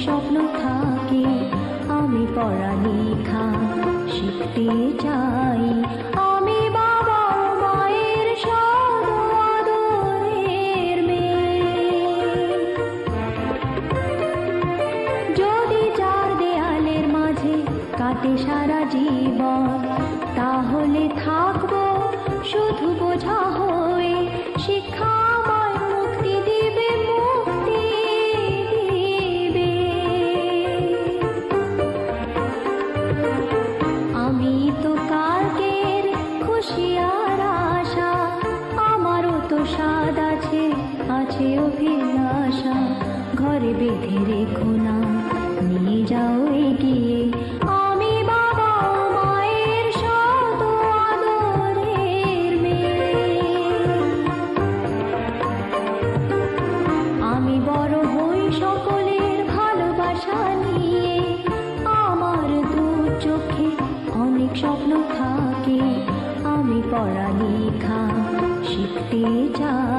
স্বপ্ন থাকে, আমি পড়ালেখা শিখতে চাই। আমি বাবা মায়ের আদরের মেয়ে। যদি চার দেয়ালের মাঝে কাটে সারা জীবন, তাহলে থাকবো শুধু বোঝা হয়ে। শিক্ষা আমায় মুক্তি দিবে, মুক্তি দিবে। আমি তো কালকের খুশি আর আশা, আমারও তো স্বাদ আছে, আছে অভিলাষা। ঘরে বেঁধে রেখো না, নিয়ে যাও এগিয়ে। আমি বাবা মায়ের শত আদরের মেয়ে। আমি বড় হই সকলের ভালোবাসা নিয়ে, আমার দু চোখে অনেক স্বপ্ন থাকে, আমি পড়ালেখা শিখতে চাই।